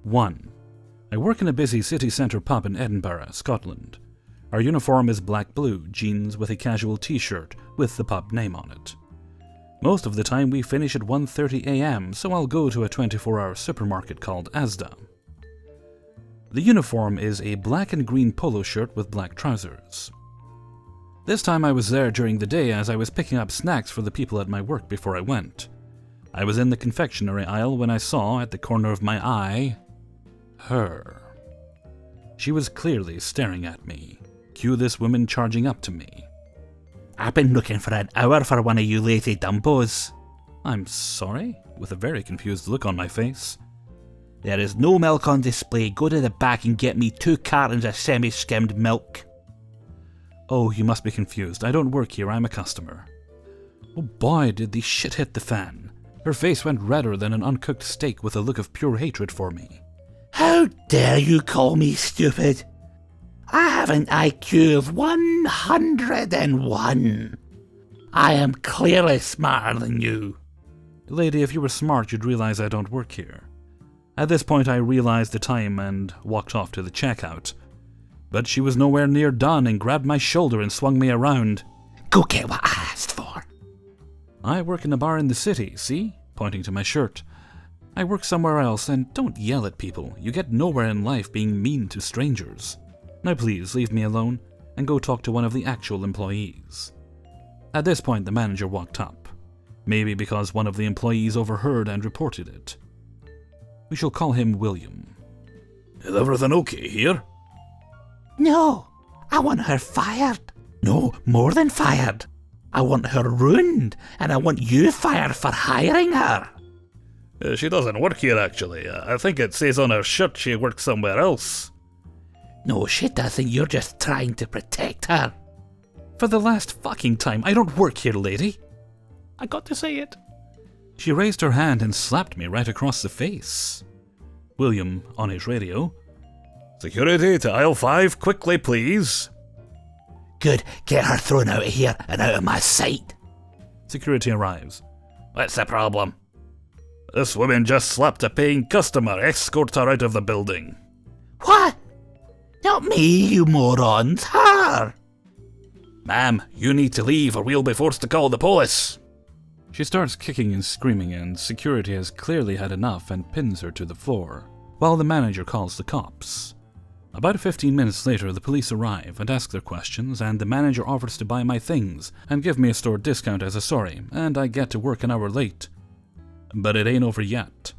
1. I work in a busy city centre pub in Edinburgh, Scotland. Our uniform is black-blue, jeans with a casual t-shirt with the pub name on it. Most of the time we finish at 1:30 AM, so I'll go to a 24-hour supermarket called Asda. The uniform is a black and green polo shirt with black trousers. This time I was there during the day as I was picking up snacks for the people at my work before I went. I was in the confectionery aisle when I saw, at the corner of my eye, her. She was clearly staring at me. Cue this woman charging up to me. I've been looking for an hour for one of you lazy dumbos. I'm sorry? With a very confused look on my face. There is no milk on display. Go to the back and get me 2 cartons of semi-skimmed milk. Oh, you must be confused. I don't work here, I'm a customer. Oh boy, did the shit hit the fan. Her face went redder than an uncooked steak with a look of pure hatred for me. How dare you call me stupid? I have an IQ of 101. I am clearly smarter than you. Lady, if you were smart, you'd realize I don't work here. At this point, I realized the time and walked off to the checkout. But she was nowhere near done and grabbed my shoulder and swung me around. Go get what I asked for. I work in a bar in the city, see? Pointing to my shirt. I work somewhere else, and don't yell at people. You get nowhere in life being mean to strangers. Now please, leave me alone, and go talk to one of the actual employees. At this point, the manager walked up. Maybe because one of the employees overheard and reported it. We shall call him William. Is everything okay here? No, I want her fired. No, more than fired. I want her ruined, and I want you fired for hiring her. She doesn't work here, actually. I think it says on her shirt she works somewhere else. No, she doesn't. You're just trying to protect her. For the last fucking time, I don't work here, lady. I got to say it. She raised her hand and slapped me right across the face. William, on his radio. Security to aisle 5, quickly please. Good, get her thrown out of here and out of my sight. Security arrives. What's the problem? This woman just slapped a paying customer. Escort her out of the building. What? Not me, you morons. Her. Ma'am, you need to leave or we'll be forced to call the police. She starts kicking and screaming, and security has clearly had enough and pins her to the floor, while the manager calls the cops. About 15 minutes later, the police arrive and ask their questions, and the manager offers to buy my things and give me a store discount as a sorry, and I get to work an hour late. But it ain't over yet.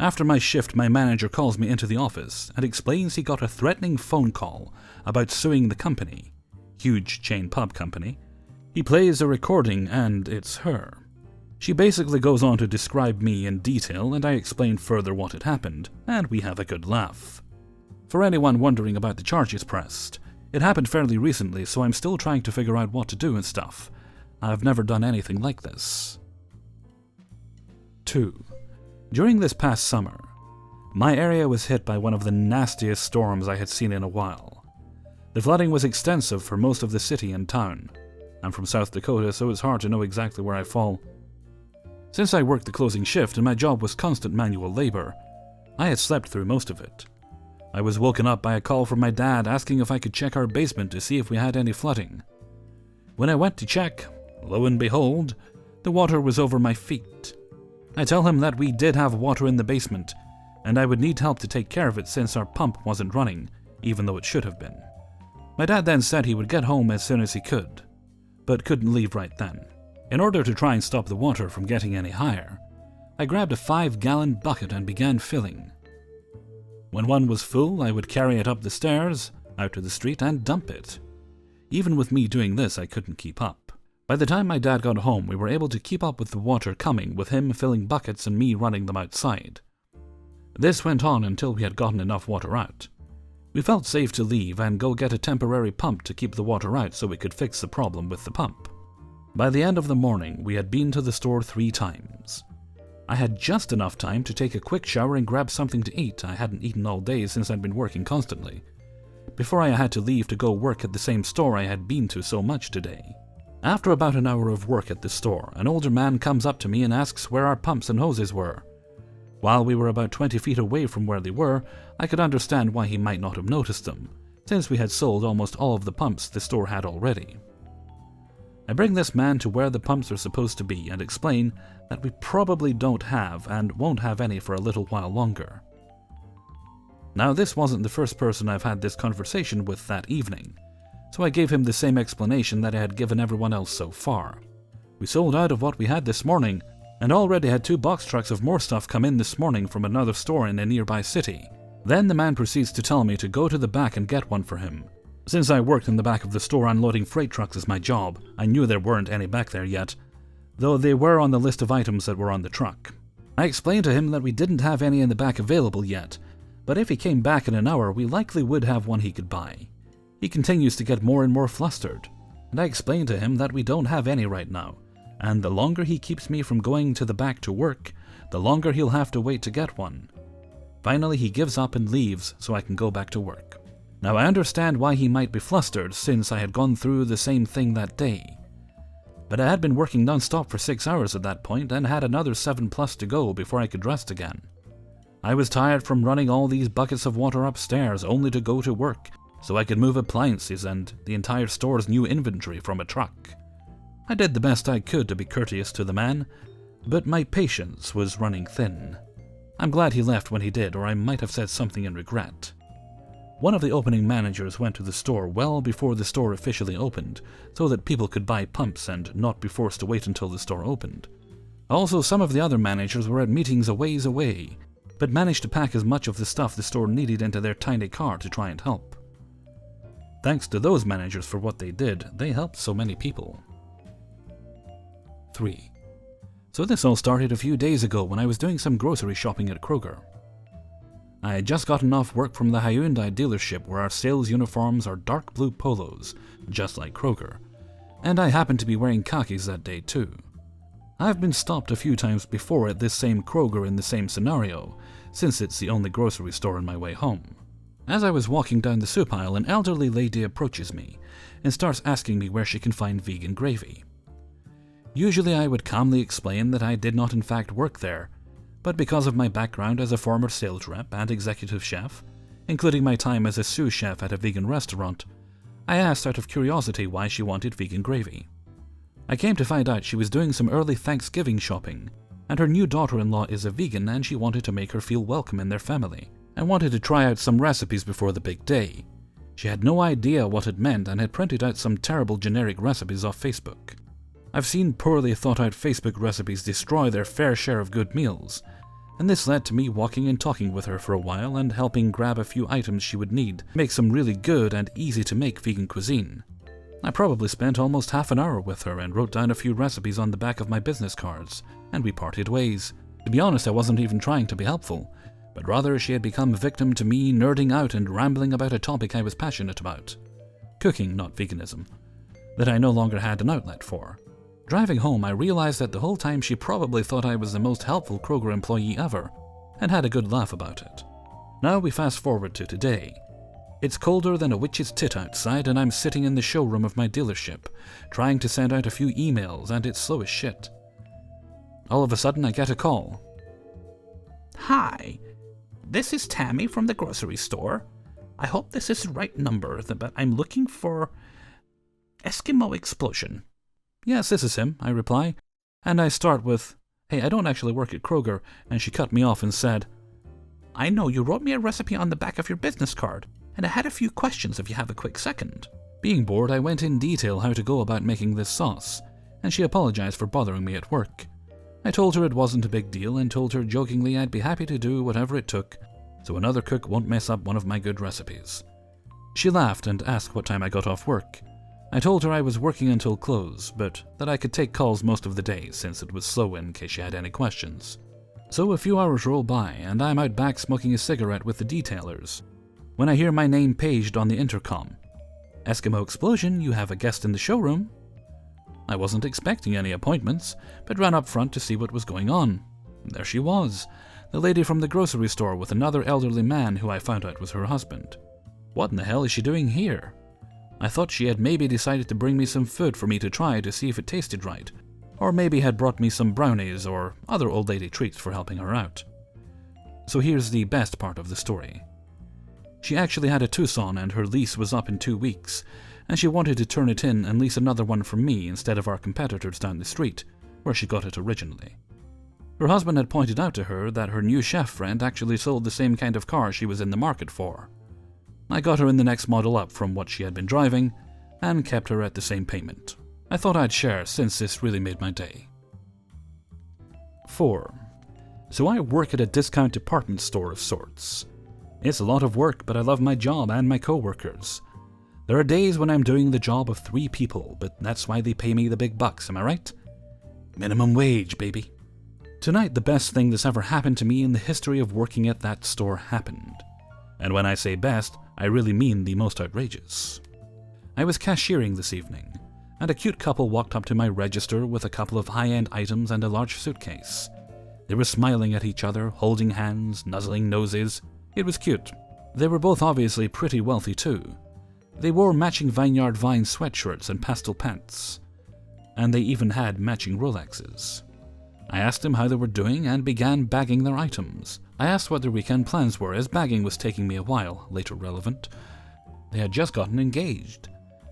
After my shift, my manager calls me into the office and explains he got a threatening phone call about suing the company. Huge chain pub company. He plays a recording and it's her. She basically goes on to describe me in detail, and I explain further what had happened, and we have a good laugh. For anyone wondering about the charges pressed, it happened fairly recently, so I'm still trying to figure out what to do and stuff. I've never done anything like this. 2. During this past summer, my area was hit by one of the nastiest storms I had seen in a while. The flooding was extensive for most of the city and town. I'm from South Dakota, so it's hard to know exactly where I fall. Since I worked the closing shift and my job was constant manual labor, I had slept through most of it. I was woken up by a call from my dad asking if I could check our basement to see if we had any flooding. When I went to check, lo and behold, the water was over my feet. I tell him that we did have water in the basement, and I would need help to take care of it since our pump wasn't running, even though it should have been. My dad then said he would get home as soon as he could, but couldn't leave right then. In order to try and stop the water from getting any higher, I grabbed a 5-gallon bucket and began filling. When one was full, I would carry it up the stairs, out to the street, and dump it. Even with me doing this, I couldn't keep up. By the time my dad got home, we were able to keep up with the water coming, with him filling buckets and me running them outside. This went on until we had gotten enough water out. We felt safe to leave and go get a temporary pump to keep the water out so we could fix the problem with the pump. By the end of the morning, we had been to the store 3 times. I had just enough time to take a quick shower and grab something to eat. I hadn't eaten all day since I'd been working constantly, before I had to leave to go work at the same store I had been to so much today. After about an hour of work at the store, an older man comes up to me and asks where our pumps and hoses were. While we were about 20 feet away from where they were, I could understand why he might not have noticed them, since we had sold almost all of the pumps the store had already. I bring this man to where the pumps are supposed to be and explain that we probably don't have and won't have any for a little while longer. Now, this wasn't the first person I've had this conversation with that evening, so I gave him the same explanation that I had given everyone else so far. We sold out of what we had this morning, and already had 2 box trucks of more stuff come in this morning from another store in a nearby city. Then the man proceeds to tell me to go to the back and get one for him. Since I worked in the back of the store unloading freight trucks as my job, I knew there weren't any back there yet, though they were on the list of items that were on the truck. I explained to him that we didn't have any in the back available yet, but if he came back in an hour, we likely would have one he could buy. He continues to get more and more flustered, and I explained to him that we don't have any right now, and the longer he keeps me from going to the back to work, the longer he'll have to wait to get one. Finally, he gives up and leaves so I can go back to work. Now, I understand why he might be flustered, since I had gone through the same thing that day. But I had been working non-stop for 6 hours at that point and had another 7+ to go before I could rest again. I was tired from running all these buckets of water upstairs only to go to work, so I could move appliances and the entire store's new inventory from a truck. I did the best I could to be courteous to the man, but my patience was running thin. I'm glad he left when he did, or I might have said something in regret. One of the opening managers went to the store well before the store officially opened, so that people could buy pumps and not be forced to wait until the store opened. Also, some of the other managers were at meetings a ways away, but managed to pack as much of the stuff the store needed into their tiny car to try and help. Thanks to those managers for what they did, they helped so many people. 3. So this all started a few days ago when I was doing some grocery shopping at Kroger. I had just gotten off work from the Hyundai dealership where our sales uniforms are dark blue polos, just like Kroger, and I happened to be wearing khakis that day too. I've been stopped a few times before at this same Kroger in the same scenario, since it's the only grocery store on my way home. As I was walking down the soup aisle, an elderly lady approaches me and starts asking me where she can find vegan gravy. Usually I would calmly explain that I did not in fact work there, but because of my background as a former sales rep and executive chef, including my time as a sous chef at a vegan restaurant, I asked out of curiosity why she wanted vegan gravy. I came to find out she was doing some early Thanksgiving shopping, and her new daughter-in-law is a vegan and she wanted to make her feel welcome in their family, and wanted to try out some recipes before the big day. She had no idea what it meant and had printed out some terrible generic recipes off Facebook. I've seen poorly thought out Facebook recipes destroy their fair share of good meals, and this led to me walking and talking with her for a while and helping grab a few items she would need to make some really good and easy to make vegan cuisine. I probably spent almost half an hour with her and wrote down a few recipes on the back of my business cards, and we parted ways. To be honest, I wasn't even trying to be helpful, but rather she had become a victim to me nerding out and rambling about a topic I was passionate about. Cooking, not veganism, that I no longer had an outlet for. Driving home, I realized that the whole time she probably thought I was the most helpful Kroger employee ever, and had a good laugh about it. Now we fast forward to today. It's colder than a witch's tit outside, and I'm sitting in the showroom of my dealership, trying to send out a few emails, and it's slow as shit. All of a sudden, I get a call. Hi, this is Tammy from the grocery store. I hope this is the right number, but I'm looking for Eskimo Explosion. Yes, this is him, I reply, and I start with, hey, I don't actually work at Kroger, and she cut me off and said, I know you wrote me a recipe on the back of your business card, and I had a few questions if you have a quick second. Being bored, I went in detail how to go about making this sauce, and she apologized for bothering me at work. I told her it wasn't a big deal and told her jokingly I'd be happy to do whatever it took so another cook won't mess up one of my good recipes. She laughed and asked what time I got off work. I told her I was working until close, but that I could take calls most of the day since it was slow in case she had any questions. So a few hours roll by and I'm out back smoking a cigarette with the detailers when I hear my name paged on the intercom. Eskimo Explosion, you have a guest in the showroom. I wasn't expecting any appointments, but ran up front to see what was going on. There she was, the lady from the grocery store with another elderly man who I found out was her husband. What in the hell is she doing here? I thought she had maybe decided to bring me some food for me to try to see if it tasted right, or maybe had brought me some brownies or other old lady treats for helping her out. So here's the best part of the story. She actually had a Tucson and her lease was up in 2 weeks, and she wanted to turn it in and lease another one from me instead of our competitors down the street, where she got it originally. Her husband had pointed out to her that her new chef friend actually sold the same kind of car she was in the market for. I got her in the next model up from what she had been driving, and kept her at the same payment. I thought I'd share since this really made my day. 4. So I work at a discount department store of sorts. It's a lot of work, but I love my job and my co-workers. There are days when I'm doing the job of 3 people, but that's why they pay me the big bucks, am I right? Minimum wage, baby. Tonight, the best thing that's ever happened to me in the history of working at that store happened. And when I say best, I really mean the most outrageous. I was cashiering this evening, and a cute couple walked up to my register with a couple of high-end items and a large suitcase. They were smiling at each other, holding hands, nuzzling noses. It was cute. They were both obviously pretty wealthy too. They wore matching Vineyard Vine sweatshirts and pastel pants, and they even had matching Rolexes. I asked them how they were doing and began bagging their items. I asked what their weekend plans were, as bagging was taking me a while, later relevant. They had just gotten engaged,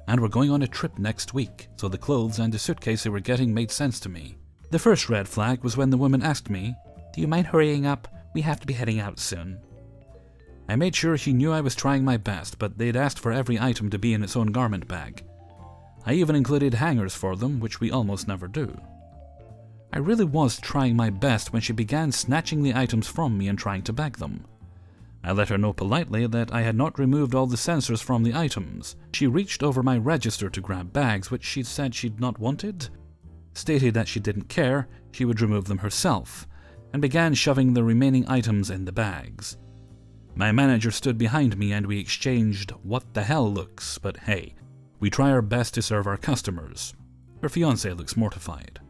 and were going on a trip next week, so the clothes and the suitcase they were getting made sense to me. The first red flag was when the woman asked me, "Do you mind hurrying up? We have to be heading out soon." I made sure she knew I was trying my best, but they'd asked for every item to be in its own garment bag. I even included hangers for them, which we almost never do. I really was trying my best when she began snatching the items from me and trying to bag them. I let her know politely that I had not removed all the sensors from the items. She reached over my register to grab bags, which she'd said she'd not wanted, stated that she didn't care, she would remove them herself, and began shoving the remaining items in the bags. My manager stood behind me and we exchanged what the hell looks, but hey, we try our best to serve our customers. Her fiancé looks mortified.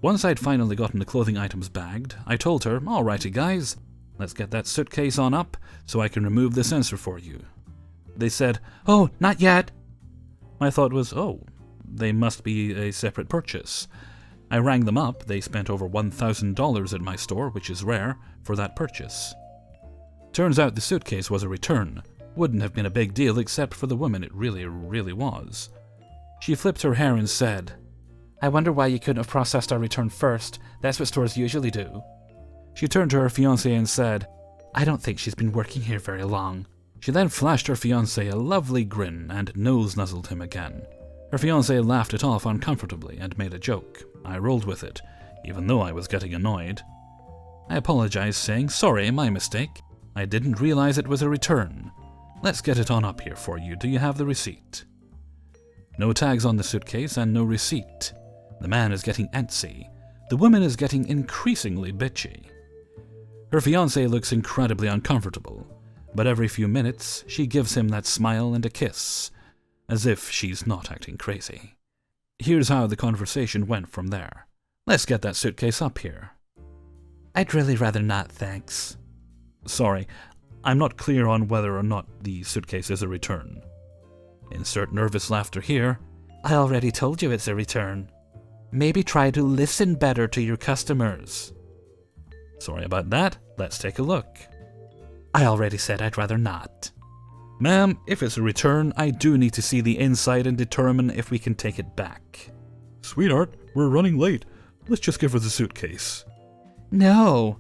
Once I'd finally gotten the clothing items bagged, I told her, "Alrighty guys, let's get that suitcase on up so I can remove the sensor for you." They said, "Oh, not yet." My thought was, oh, they must be a separate purchase. I rang them up. They spent over $1,000 at my store, which is rare, for that purchase. Turns out the suitcase was a return. Wouldn't have been a big deal except for the woman, it really was. She flipped her hair and said, "I wonder why you couldn't have processed our return first. That's what stores usually do." She turned to her fiancé and said, "I don't think she's been working here very long." She then flashed her fiancé a lovely grin and nose-nuzzled him again. Her fiancé laughed it off uncomfortably and made a joke. I rolled with it, even though I was getting annoyed. I apologized, saying, "Sorry, my mistake. I didn't realize it was a return. Let's get it on up here for you. Do you have the receipt?" No tags on the suitcase and no receipt. The man is getting antsy. The woman is getting increasingly bitchy. Her fiancé looks incredibly uncomfortable, but every few minutes she gives him that smile and a kiss, as if she's not acting crazy. Here's how the conversation went from there. "Let's get that suitcase up here." "I'd really rather not, thanks." "Sorry, I'm not clear on whether or not the suitcase is a return." Insert nervous laughter here. "I already told you it's a return. Maybe try to listen better to your customers." "Sorry about that. Let's take a look." "I already said I'd rather not." "Ma'am, if it's a return, I do need to see the inside and determine if we can take it back." "Sweetheart, we're running late. Let's just give her the suitcase." No.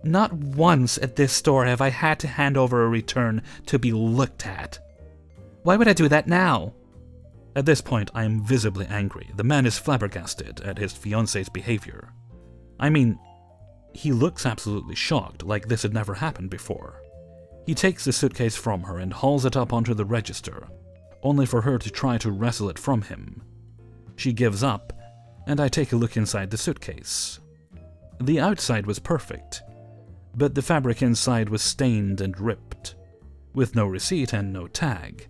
Not once at this store have I had to hand over a return to be looked at. Why would I do that now? At this point, I am visibly angry. The man is flabbergasted at his fiancé's behavior. I mean, he looks absolutely shocked, like this had never happened before. He takes the suitcase from her and hauls it up onto the register, only for her to try to wrestle it from him. She gives up, and I take a look inside the suitcase. The outside was perfect, but the fabric inside was stained and ripped. With no receipt and no tag,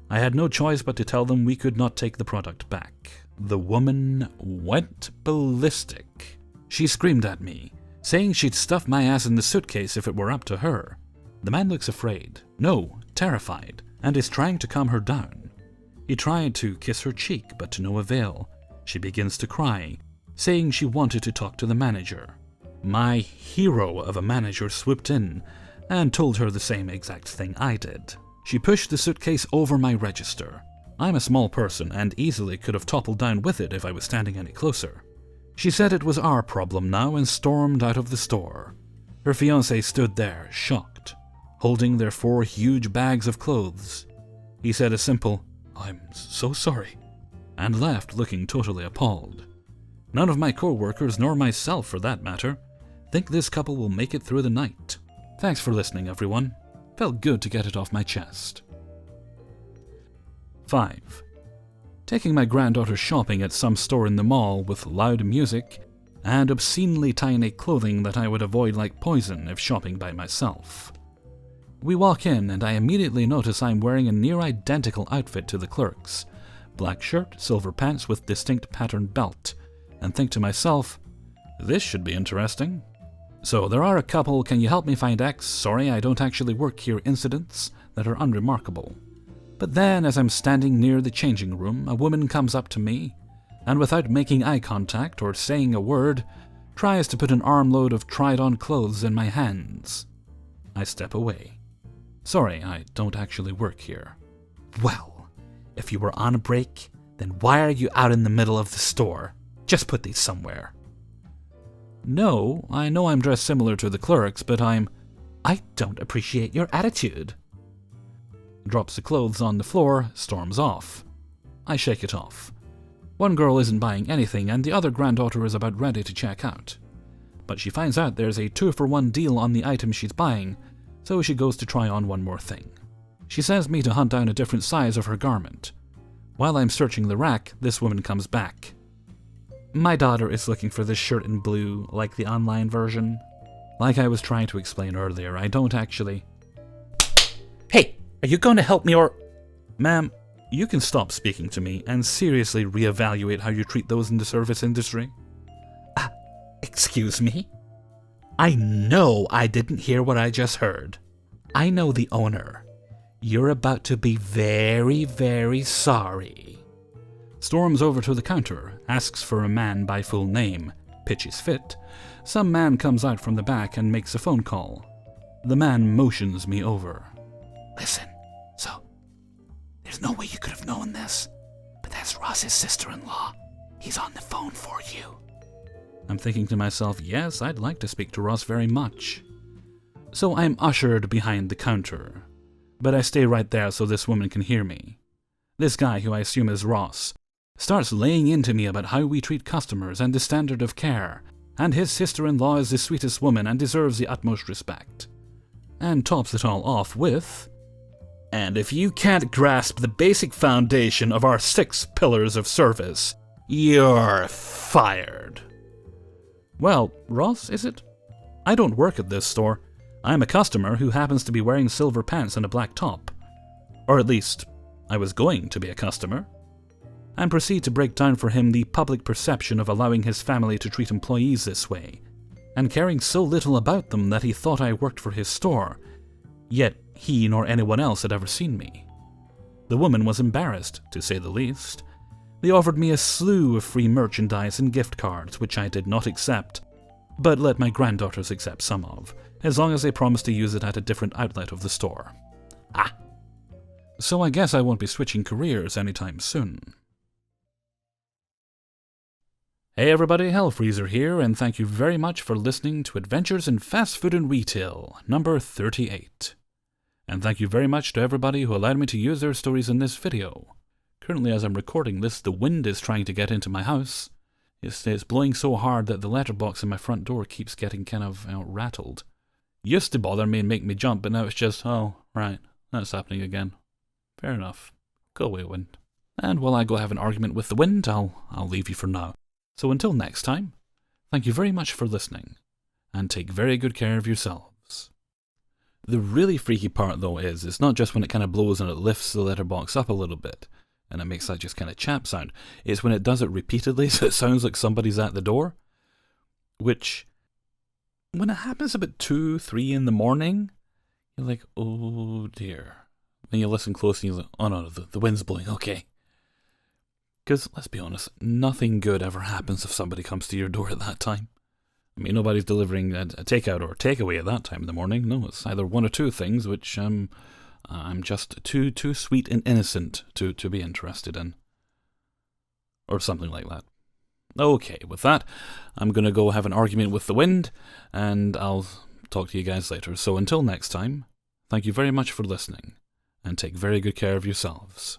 I had no choice but to tell them we could not take the product back. The woman went ballistic. She screamed at me, saying she'd stuff my ass in the suitcase if it were up to her. The man looks afraid, no, terrified, and is trying to calm her down. He tried to kiss her cheek, but to no avail. She begins to cry, saying she wanted to talk to the manager. My hero of a manager swooped in and told her the same exact thing I did. She pushed the suitcase over my register. I'm a small person and easily could have toppled down with it if I was standing any closer. She said it was our problem now and stormed out of the store. Her fiancé stood there, shocked, holding their 4 huge bags of clothes. He said a simple, "I'm so sorry," and left looking totally appalled. None of my co-workers, nor myself for that matter, think this couple will make it through the night. Thanks for listening, everyone. Felt good to get it off my chest. 5. Taking my granddaughter shopping at some store in the mall with loud music and obscenely tiny clothing that I would avoid like poison if shopping by myself. We walk in and I immediately notice I'm wearing a near identical outfit to the clerk's. Black shirt, silver pants with distinct patterned belt, and think to myself, this should be interesting. So there are a couple "can you help me find X, sorry I don't actually work here" incidents that are unremarkable. But then as I'm standing near the changing room, a woman comes up to me, and without making eye contact or saying a word, tries to put an armload of tried-on clothes in my hands. I step away. Sorry, I don't actually work here. Well, if you were on a break, then why are you out in the middle of the store? Just put these somewhere. No, I know I'm dressed similar to the clerks, but I don't appreciate your attitude. Drops the clothes on the floor, storms off. I shake it off. One girl isn't buying anything and the other granddaughter is about ready to check out. But she finds out there's a 2-for-1 deal on the item she's buying, so she goes to try on one more thing. She sends me to hunt down a different size of her garment. While I'm searching the rack, this woman comes back. My daughter is looking for this shirt in blue, like the online version. Like I was trying to explain earlier, I don't actually... Hey, are you going to help me or... Ma'am, you can stop speaking to me and seriously reevaluate how you treat those in the service industry. Excuse me? I know I didn't hear what I just heard. I know the owner. You're about to be very, very sorry. Storms over to the counter, asks for a man by full name, pitches fit. Some man comes out from the back and makes a phone call. The man motions me over. Listen, so, there's no way you could have known this, but that's Ross's sister-in-law. He's on the phone for you. I'm thinking to myself, yes, I'd like to speak to Ross very much. So I'm ushered behind the counter, but I stay right there so this woman can hear me. This guy, who I assume is Ross, starts laying into me about how we treat customers and the standard of care, and his sister-in-law is the sweetest woman and deserves the utmost respect. And tops it all off with, "And if you can't grasp the basic foundation of our 6 pillars of service, you're fired." Well, Ross, is it? I don't work at this store. I'm a customer who happens to be wearing silver pants and a black top. Or at least, I was going to be a customer. And proceed to break down for him the public perception of allowing his family to treat employees this way, and caring so little about them that he thought I worked for his store, yet he nor anyone else had ever seen me. The woman was embarrassed, to say the least. They offered me a slew of free merchandise and gift cards, which I did not accept, but let my granddaughters accept some of, as long as they promised to use it at a different outlet of the store. So I guess I won't be switching careers anytime soon. Hey everybody, Hellfreezer here, and thank you very much for listening to Adventures in Fast Food and Retail, number 38. And thank you very much to everybody who allowed me to use their stories in this video. Currently, as I'm recording this, the wind is trying to get into my house. It's blowing so hard that the letterbox in my front door keeps getting kind of rattled. Used to bother me and make me jump, but now it's just, oh, right, that's happening again. Fair enough. Go away, wind. And while I go have an argument with the wind, I'll leave you for now. So until next time, thank you very much for listening, and take very good care of yourselves. The really freaky part, though, is it's not just when it kind of blows and it lifts the letterbox up a little bit, and it makes that just kind of chap sound. It's when it does it repeatedly, so it sounds like somebody's at the door, which, when it happens about 2, 3 in the morning, you're like, oh dear. Then you listen close and you're like, oh no, the wind's blowing, okay. Because, let's be honest, nothing good ever happens if somebody comes to your door at that time. I mean, nobody's delivering a takeout or a takeaway at that time in the morning. No, it's either one or two things which I'm just too sweet and innocent to be interested in. Or something like that. Okay, with that, I'm going to go have an argument with the wind, and I'll talk to you guys later. So until next time, thank you very much for listening, and take very good care of yourselves.